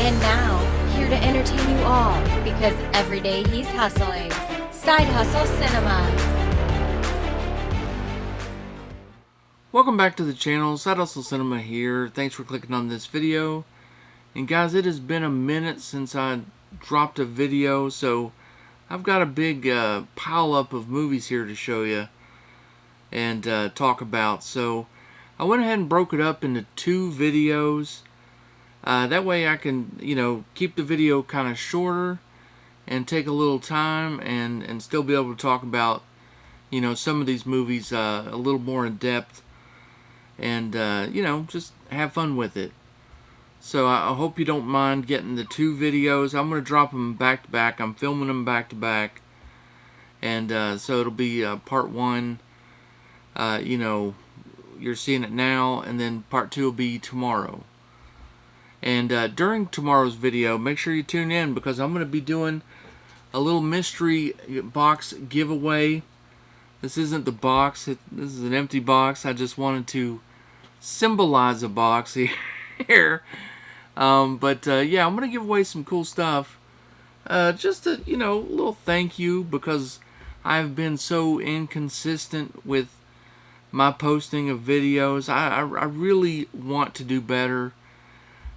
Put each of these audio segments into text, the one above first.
And now, here to entertain you all, because every day he's hustling. Side Hustle Cinema. Welcome back to the channel, Side Hustle Cinema here. Thanks for clicking on this video. And guys, it has been a minute since I dropped a video, so I've got a big pile up of movies here to show you and talk about. So I went ahead and broke it up into 2 videos. That way I can, keep the video kind of shorter and take a little time and still be able to talk about, some of these movies a little more in depth and, just have fun with it. So I hope you don't mind getting the 2 videos. I'm going to drop them back to back. I'm filming them back to back. And so it'll be part 1, you're seeing it now, and then part 2 will be tomorrow. And during tomorrow's video, make sure you tune in because I'm going to be doing a little mystery box giveaway. This isn't the box. This is an empty box. I just wanted to symbolize a box here. Yeah, I'm going to give away some cool stuff. Just a, little thank you because I've been so inconsistent with my posting of videos. I really want to do better.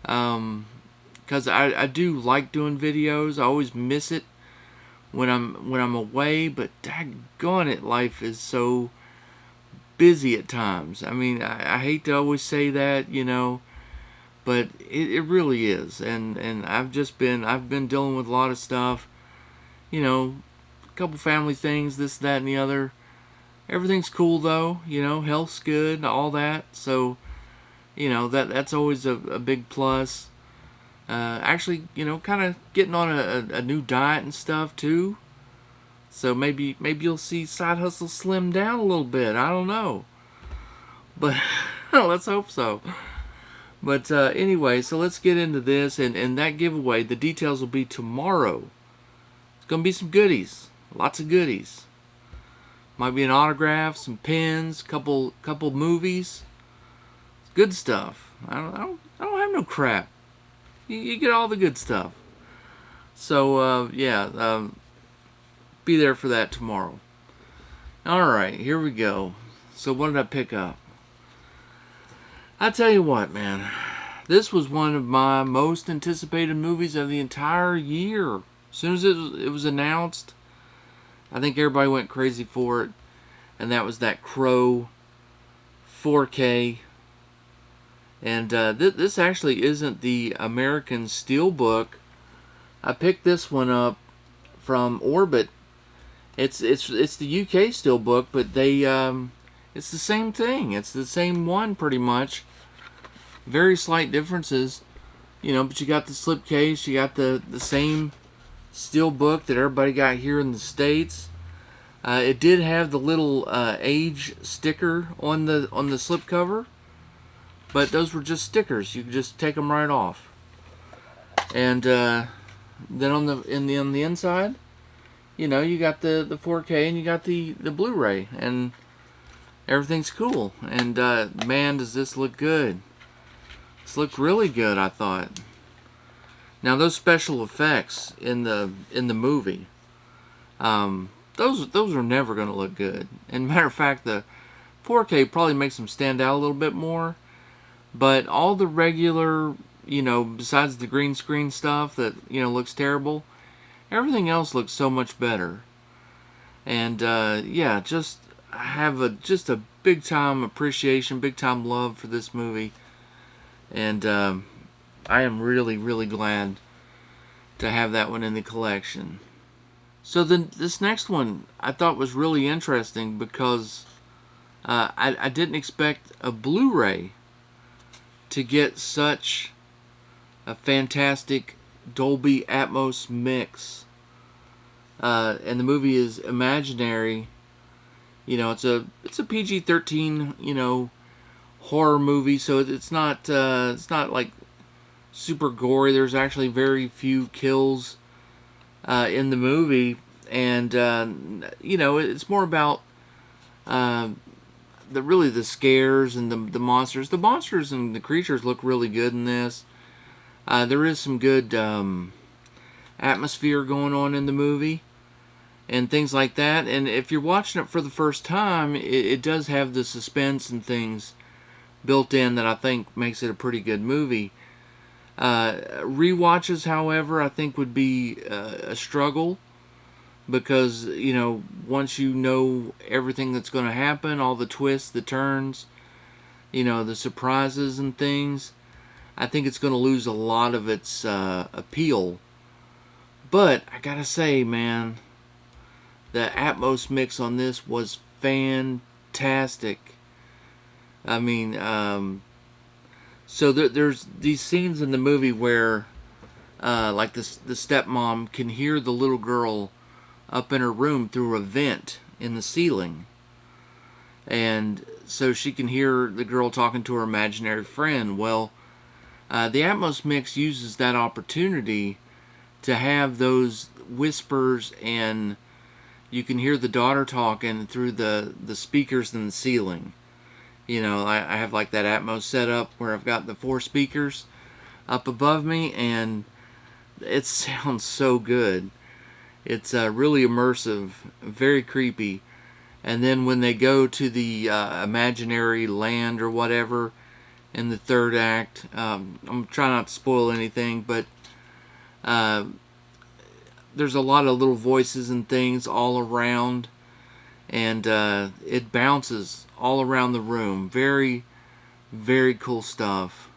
Because I do like doing videos. I always miss it when I'm away, but daggone it, life is so busy at times. I mean, I hate to always say that, but it really is. And I've been dealing with a lot of stuff, a couple family things, this, that, and the other. Everything's cool though, health's good, all that. So that's always a big plus. Actually, kind of getting on a new diet and stuff too. So maybe you'll see Side Hustle slim down a little bit. I don't know, but let's hope so. But anyway, so let's get into this and that giveaway. The details will be tomorrow. It's gonna be some goodies, lots of goodies. Might be an autograph, some pins, couple movies. Good stuff. I don't have no crap. You get all the good stuff. So be there for that tomorrow. All right, here we go. So what did I pick up? I tell you what, man. This was one of my most anticipated movies of the entire year. As soon as it was announced, I think everybody went crazy for it, and that was that Crow 4K. And this actually isn't the American Steelbook. I picked this one up from Orbit. It's the UK Steelbook, but they it's the same thing. It's the same one pretty much. Very slight differences, but you got the slipcase. You got the same Steelbook that everybody got here in the States. It did have the little age sticker on the slipcover. But those were just stickers. You could just take them right off. And then on the inside, you got the 4K and you got the Blu-ray, and everything's cool. And man, does this look good! This looked really good, I thought. Now those special effects in the movie, those are never going to look good. And matter of fact, the 4K probably makes them stand out a little bit more. But all the regular, besides the green screen stuff that, looks terrible, everything else looks so much better. And, just I have a big time appreciation, big time love for this movie. And I am really, really glad to have that one in the collection. So this next one I thought was really interesting because I didn't expect a Blu-ray to get such a fantastic Dolby Atmos mix. And the movie is Imaginary. It's a PG-13, horror movie, so it's not like super gory. There's actually very few kills in the movie, and it's more about the scares and the monsters. The monsters and the creatures look really good in this. There is some good atmosphere going on in the movie and things like that. And if you're watching it for the first time, it does have the suspense and things built in that I think makes it a pretty good movie. Rewatches, however, I think would be a struggle because, you know, once you know everything that's going to happen, all the twists, the turns, you know, the surprises and things, I think it's going to lose a lot of its appeal. But I gotta say, man, the Atmos mix on this was fantastic. I mean, so there's these scenes in the movie where, like the stepmom can hear the little girl up in her room through a vent in the ceiling, and so she can hear the girl talking to her imaginary friend. Well, the Atmos mix uses that opportunity to have those whispers, and you can hear the daughter talking through the speakers in the ceiling. You know, I have like that Atmos set up where I've got the 4 speakers up above me, and it sounds so good. It's really immersive, very creepy. And then when they go to the imaginary land or whatever in the third act, I'm trying not to spoil anything, but there's a lot of little voices and things all around, and it bounces all around the room. Very, very cool stuff.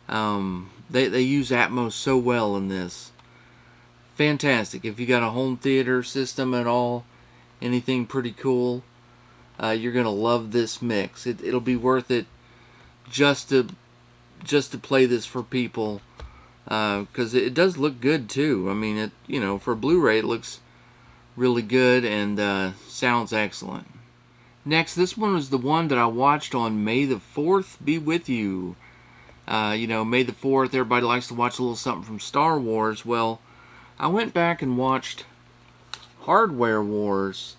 They use Atmos so well in this. Fantastic. If you got a home theater system at all, anything pretty cool, you're gonna love this mix. It'll be worth it just to play this for people, because it does look good too. I mean, it, you know, for Blu-ray it looks really good and sounds excellent. Next, this one was the one that I watched on May the 4th be with you. You know, May the 4th, everybody likes to watch a little something from Star Wars. Well, I went back and watched Hardware Wars.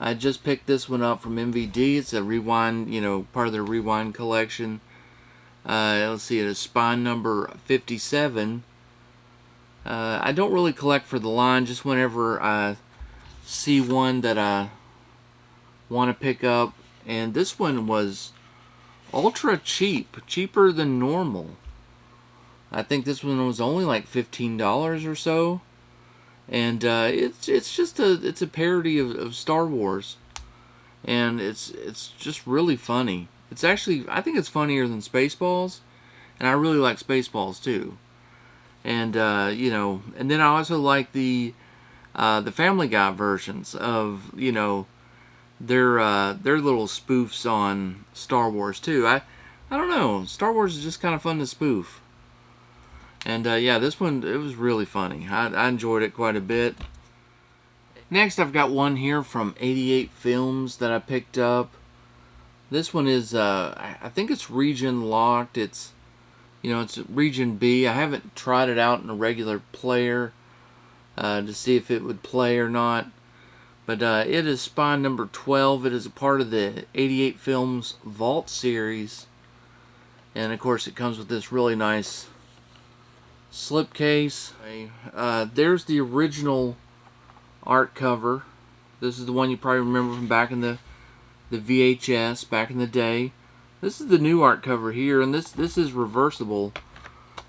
I just picked this one up from MVD. It's a rewind, you know, part of their rewind collection. Let's see, it is spine number 57. I don't really collect for the line, just whenever I see one that I want to pick up. And this one was ultra cheap, cheaper than normal. I think this one was only like $15 or so. And it's just a parody of Star Wars, and it's just really funny. It's actually, I think it's funnier than Spaceballs, and I really like Spaceballs too. And you know, and then I also like the Family Guy versions of, you know, their little spoofs on Star Wars too. I don't know, Star Wars is just kind of fun to spoof. And yeah, this one, it was really funny. I enjoyed it quite a bit. Next, I've got one here from 88 Films that I picked up. This one is, I think it's region locked. It's, you know, it's region B. I haven't tried it out in a regular player to see if it would play or not. But it is spine number 12. It is a part of the 88 Films Vault series. And of course, it comes with this really nice slipcase. There's the original art cover. This is the one you probably remember from back in the VHS back in the day. This is the new art cover here, and this is reversible.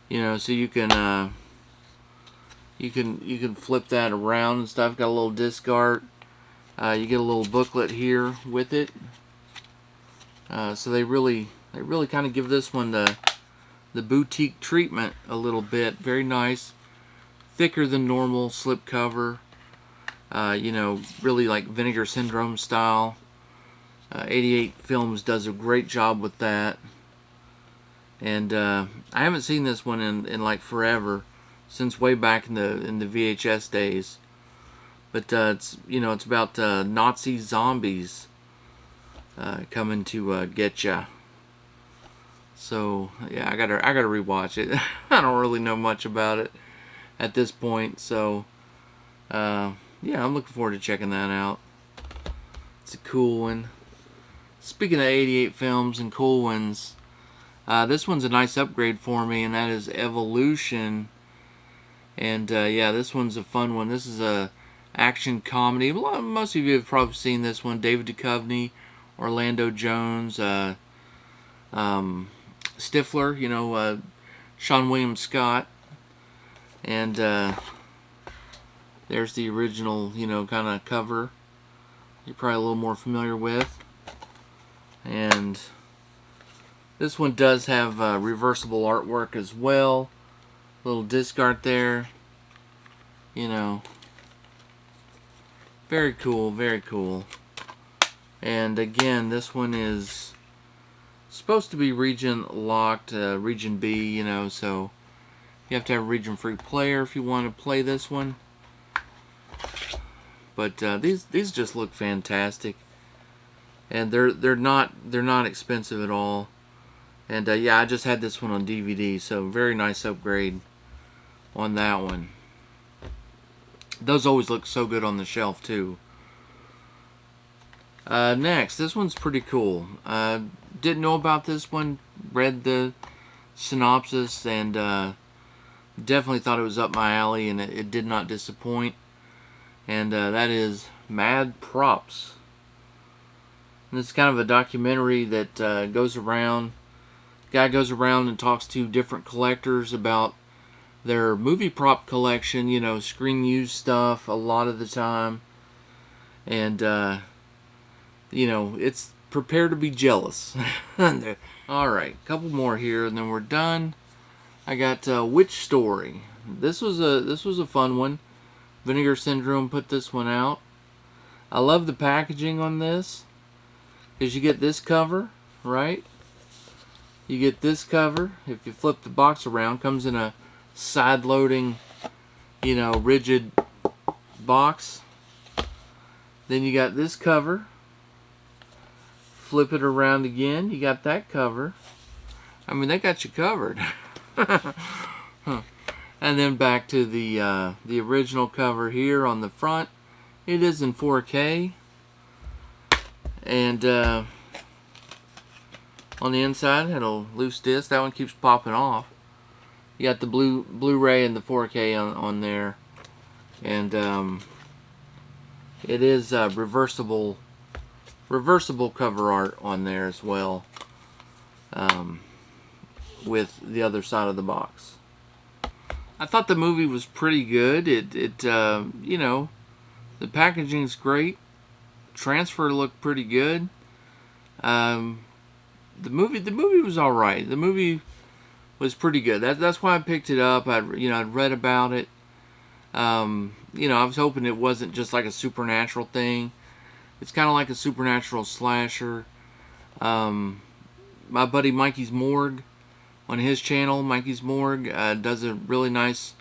You know, so you can flip that around and stuff. Got a little disc art. You get a little booklet here with it. So they really kind of give this one the boutique treatment a little bit. Very nice, thicker than normal slip cover. You know, really like Vinegar Syndrome style. 88 Films does a great job with that. And I haven't seen this one in like forever, since way back in the VHS days. But it's, you know, it's about Nazi zombies coming to get ya. So yeah, I gotta rewatch it. I don't really know much about it at this point, so yeah, I'm looking forward to checking that out. It's a cool one. Speaking of 88 Films and cool ones, This one's a nice upgrade for me, and that is Evolution. And yeah, this one's a fun one. This is a action comedy. Most of you have probably seen this one. David Duchovny, Orlando Jones, Stifler, Sean William Scott. And there's the original, kind of cover you're probably a little more familiar with. And this one does have reversible artwork as well. Little disc art there. Very cool, very cool. And again, this one is supposed to be region locked, region B, so you have to have a region free player if you want to play this one. But these just look fantastic, and they're not expensive at all. And yeah, I just had this one on DVD, so very nice upgrade on that one. Those always look so good on the shelf too. Next, this one's pretty cool. Didn't know about this one. Read the synopsis and definitely thought it was up my alley, and it did not disappoint. And that is Mad Props. And it's kind of a documentary that goes around. Guy goes around and talks to different collectors about their movie prop collection. Screen used stuff a lot of the time, and it's prepare to be jealous. All right, couple more here, and then we're done. I got Witch Story. This was a fun one. Vinegar Syndrome put this one out. I love the packaging on this, because you get this cover, right? You get this cover. If you flip the box around, comes in a side-loading, rigid box. Then you got this cover. Flip it around again, you got that cover. I mean, they got you covered. And then back to the original cover here on the front. It is in 4K. And on the inside, had a loose disc. That one keeps popping off. You got the Blu-ray and the 4K on there. And it is reversible cover art on there as well, with the other side of the box. I thought the movie was pretty good. The packaging's great. Transfer looked pretty good. The movie was all right. The movie was pretty good. That's why I picked it up. I'd read about it. I was hoping it wasn't just like a supernatural thing. It's kind of like a supernatural slasher. My buddy Mikey's Morgue, on his channel, Mikey's Morgue, does a really nice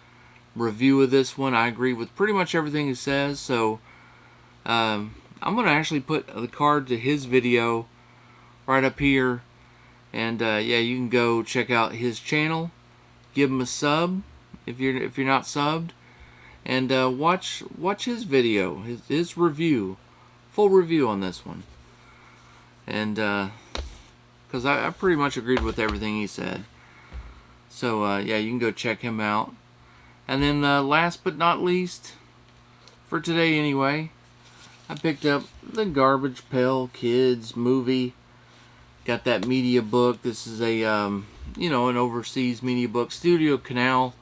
review of this one. I agree with pretty much everything he says. So I'm going to actually put the card to his video right up here. And yeah, you can go check out his channel. Give him a sub if you're not subbed. And watch his video, his review. Full review on this one. And because I pretty much agreed with everything he said. So yeah, you can go check him out. And then last but not least, for today anyway, I picked up the Garbage Pail Kids movie. Got that media book. This is a an overseas media book. Studio Canal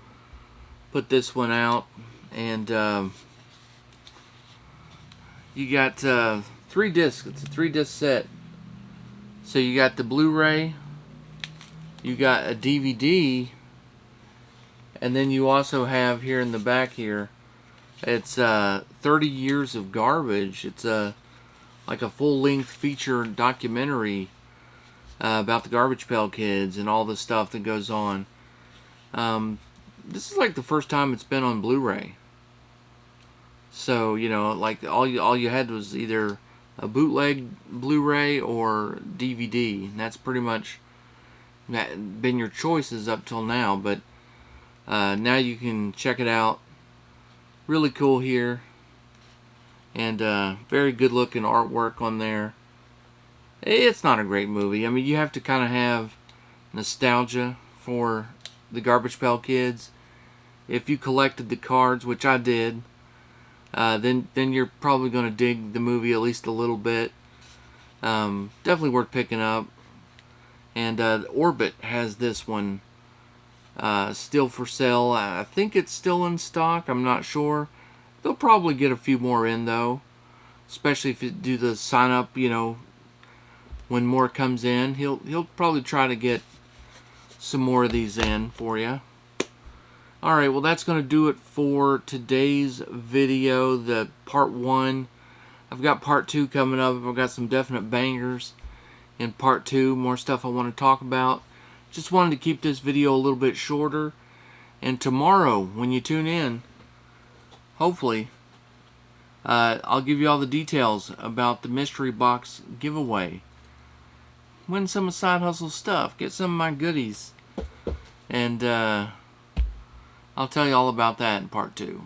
put this one out. And you got 3 discs. It's a 3-disc set. So you got the Blu-ray, you got a DVD, and then you also have here in the back here, it's 30 Years of Garbage. It's like a full-length feature documentary about the Garbage Pail Kids and all the stuff that goes on. This is like the first time it's been on Blu-ray. So, like all you had was either a bootleg Blu-ray or DVD. And that's pretty much been your choices up till now. But now you can check it out. Really cool here. And very good looking artwork on there. It's not a great movie. I mean, you have to kind of have nostalgia for the Garbage Pail Kids. If you collected the cards, which I did, then you're probably going to dig the movie at least a little bit. Definitely worth picking up. And Orbit has this one still for sale. I think it's still in stock. I'm not sure. They'll probably get a few more in though, especially if you do the sign up. You know, when more comes in, he'll probably try to get some more of these in for you. Alright, well that's going to do it for today's video, the part 1. I've got part 2 coming up. I've got some definite bangers in part 2, more stuff I want to talk about. Just wanted to keep this video a little bit shorter. And tomorrow, when you tune in, hopefully, I'll give you all the details about the mystery box giveaway. Win some of Side Hustle stuff. Get some of my goodies. And I'll tell you all about that in part 2.